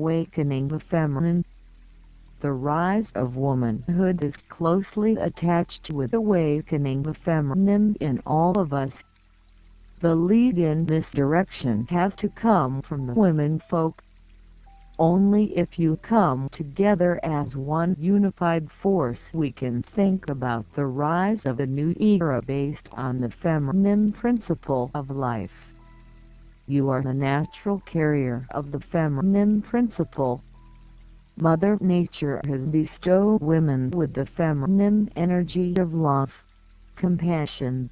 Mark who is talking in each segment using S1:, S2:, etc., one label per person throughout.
S1: Awakening the feminine. The rise of womanhood is closely attached with awakening the feminine in all of us. The lead in this direction has to come from the women folk. Only if you come together as one unified force we can think about the rise of a new era based on the feminine principle of life. You are the natural carrier of the feminine principle. Mother Nature has bestowed women with the feminine energy of love, compassion,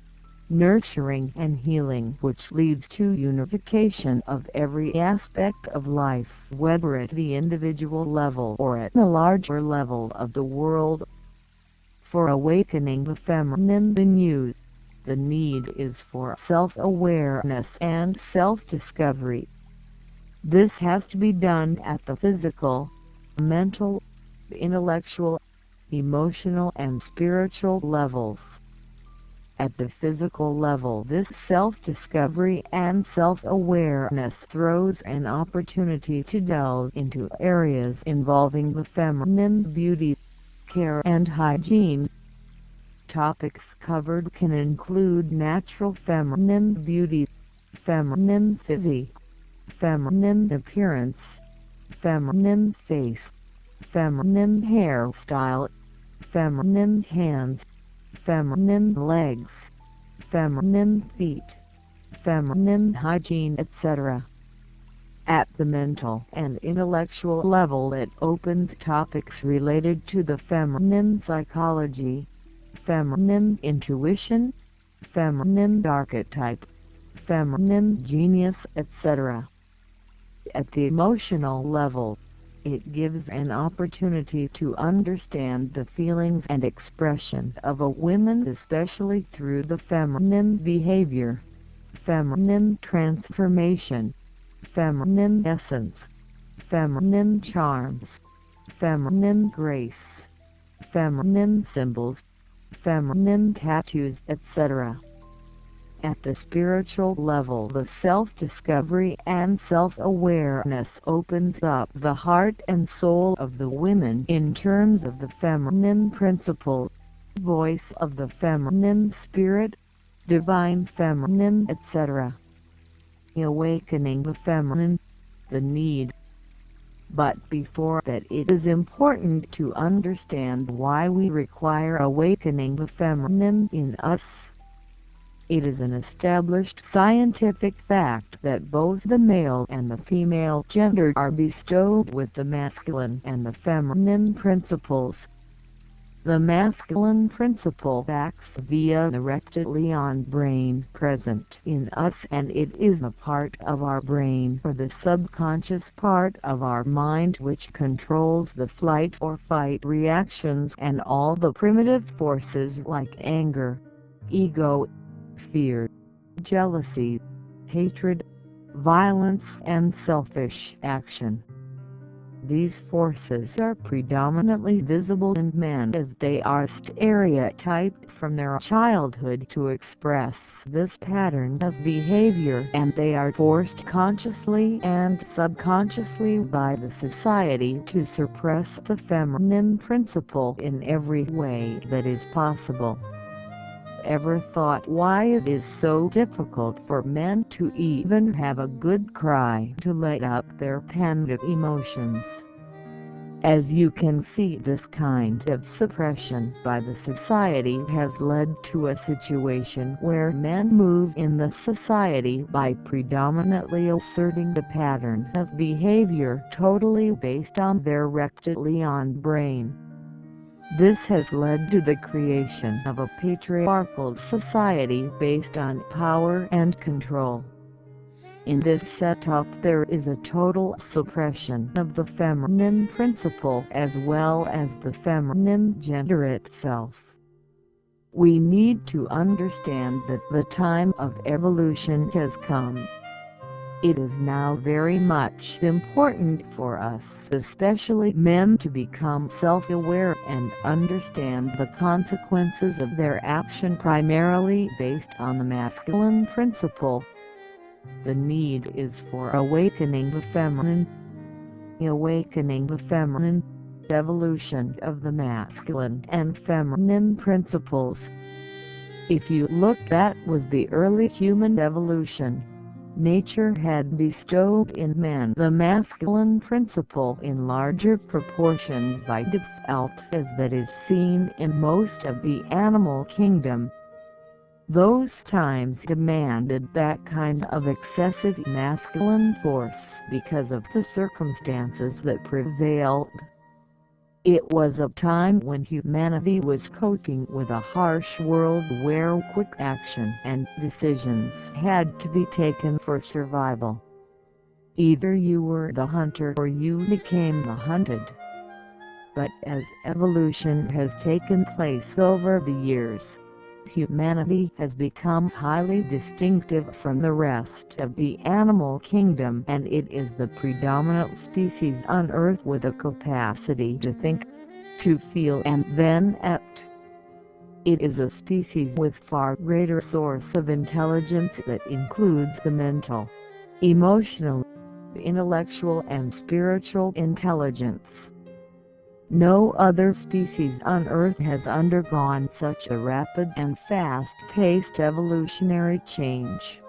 S1: nurturing and healing, which leads to unification of every aspect of life, whether at the individual level or at the larger level of the world. For awakening the feminine in you, the need is for self-awareness and self-discovery. This has to be done at the physical, mental, intellectual, emotional and spiritual levels. At the physical level, this self-discovery and self-awareness throws an opportunity to delve into areas involving the feminine beauty, care and hygiene. Topics covered can include natural feminine beauty, feminine physique, feminine appearance, feminine face, feminine hairstyle, feminine hands, feminine legs, feminine feet, feminine hygiene, etc. At the mental and intellectual level, it opens topics related to the feminine psychology, feminine intuition, feminine archetype, feminine genius, etc. At the emotional level, it gives an opportunity to understand the feelings and expression of a woman, especially through the feminine behavior, feminine transformation, feminine essence, feminine charms, feminine grace, feminine symbols, feminine tattoos, etc. At the spiritual level, the self-discovery and self-awareness opens up the heart and soul of the women in terms of the feminine principle, voice of the feminine spirit, divine feminine, etc. Awakening the feminine, the need. But before that, it is important to understand why we require awakening the feminine in us. It is an established scientific fact that both the male and the female gender are bestowed with the masculine and the feminine principles. The masculine principle acts via the reptilian brain present in us, and it is a part of our brain, or the subconscious part of our mind, which controls the flight or fight reactions and all the primitive forces like anger, ego, fear, jealousy, hatred, violence and selfish action. These forces are predominantly visible in men as they are stereotyped from their childhood to express this pattern of behavior, and they are forced consciously and subconsciously by the society to suppress the feminine principle in every way that is possible. Ever thought why it is so difficult for men to even have a good cry to let out their pent-up emotions? As you can see, this kind of suppression by the society has led to a situation where men move in the society by predominantly asserting the pattern of behavior totally based on their reptilian brain. This has led to the creation of a patriarchal society based on power and control. In this setup, there is a total suppression of the feminine principle as well as the feminine gender itself. We need to understand that the time of evolution has come. It is now very much important for us, especially men, to become self-aware and understand the consequences of their action primarily based on the masculine principle. The need is for awakening the feminine. Awakening the feminine, evolution of the masculine and feminine principles. If you look, that was the early human evolution. Nature had bestowed in man the masculine principle in larger proportions by default, as that is seen in most of the animal kingdom. Those times demanded that kind of excessive masculine force because of the circumstances that prevailed. It was a time when humanity was coping with a harsh world where quick action and decisions had to be taken for survival. Either you were the hunter or you became the hunted. But as evolution has taken place over the years, humanity has become highly distinctive from the rest of the animal kingdom, and it is the predominant species on Earth with a capacity to think, to feel and then act. It is a species with far greater source of intelligence that includes the mental, emotional, intellectual and spiritual intelligence. No other species on Earth has undergone such a rapid and fast-paced evolutionary change.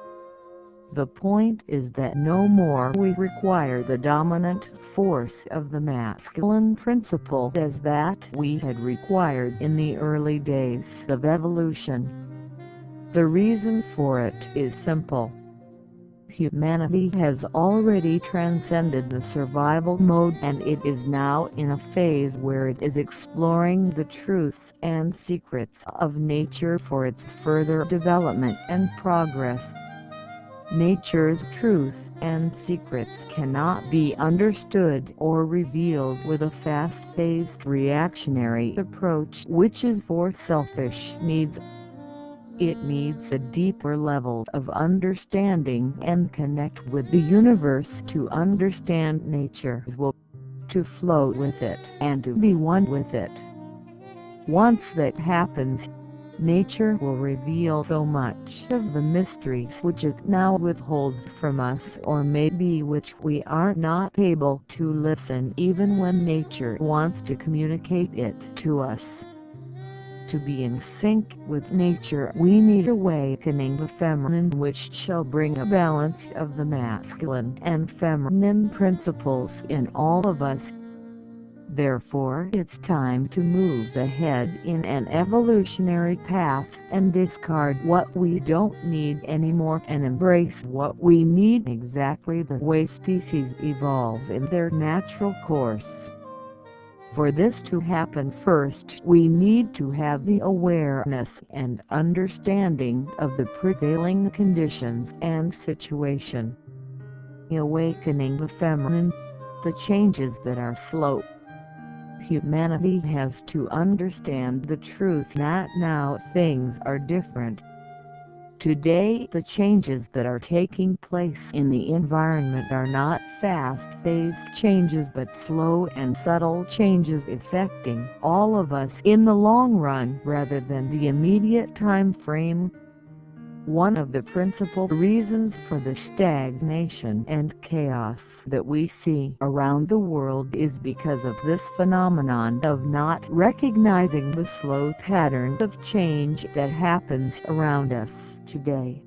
S1: The point is that no more we require the dominant force of the masculine principle as that we had required in the early days of evolution. The reason for it is simple. Humanity has already transcended the survival mode, and it is now in a phase where it is exploring the truths and secrets of nature for its further development and progress. Nature's truth and secrets cannot be understood or revealed with a fast-paced reactionary approach which is for selfish needs. It needs a deeper level of understanding and connect with the universe to understand nature's will, to flow with it and to be one with it. Once that happens, nature will reveal so much of the mysteries which it now withholds from us, or maybe which we are not able to listen even when nature wants to communicate it to us. To be in sync with nature, we need awakening the feminine, which shall bring a balance of the masculine and feminine principles in all of us. Therefore, it's time to move ahead in an evolutionary path and discard what we don't need anymore and embrace what we need exactly the way species evolve in their natural course. For this to happen, first we need to have the awareness and understanding of the prevailing conditions and situation. Awakening the feminine, the changes that are slow. Humanity has to understand the truth that now things are different. Today, the changes that are taking place in the environment are not fast-paced changes but slow and subtle changes affecting all of us in the long run rather than the immediate time frame. One of the principal reasons for the stagnation and chaos that we see around the world is because of this phenomenon of not recognizing the slow pattern of change that happens around us today.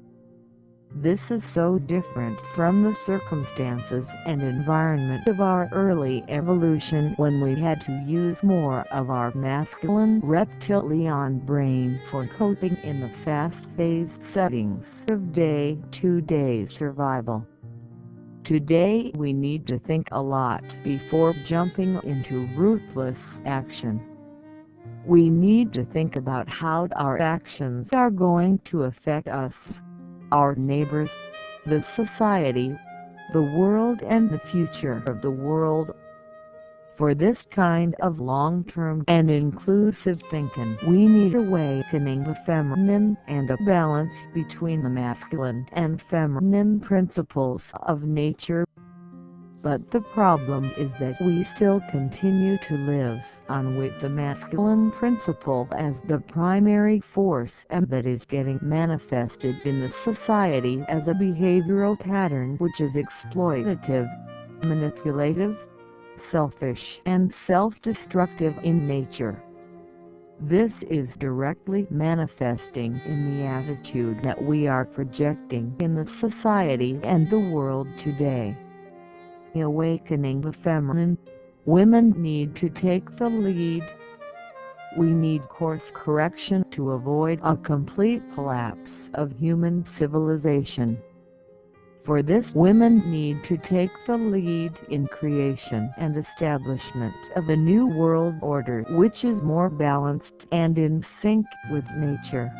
S1: This is so different from the circumstances and environment of our early evolution, when we had to use more of our masculine reptilian brain for coping in the fast-paced settings of day-to-day survival. Today we need to think a lot before jumping into ruthless action. We need to think about how our actions are going to affect us, our neighbors, the society, the world and the future of the world. For this kind of long-term and inclusive thinking, we need awakening the feminine and a balance between the masculine and feminine principles of nature. But the problem is that we still continue to live on with the masculine principle as the primary force, and that is getting manifested in the society as a behavioral pattern which is exploitative, manipulative, selfish and self-destructive in nature. This is directly manifesting in the attitude that we are projecting in the society and the world today. Awakening the feminine. Women need to take the lead. We need course correction to avoid a complete collapse of human civilization. For this, women need to take the lead in creation and establishment of a new world order which is more balanced and in sync with nature.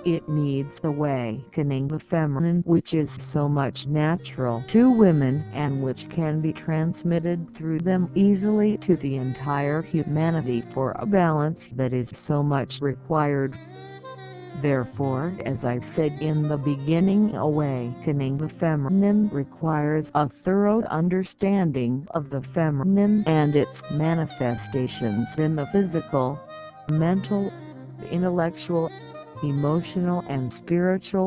S1: It needs awakening the feminine, which is so much natural to women and which can be transmitted through them easily to the entire humanity for a balance that is so much required. Therefore, as I said in the beginning, awakening the feminine requires a thorough understanding of the feminine and its manifestations in the physical, mental, intellectual, emotional and spiritual.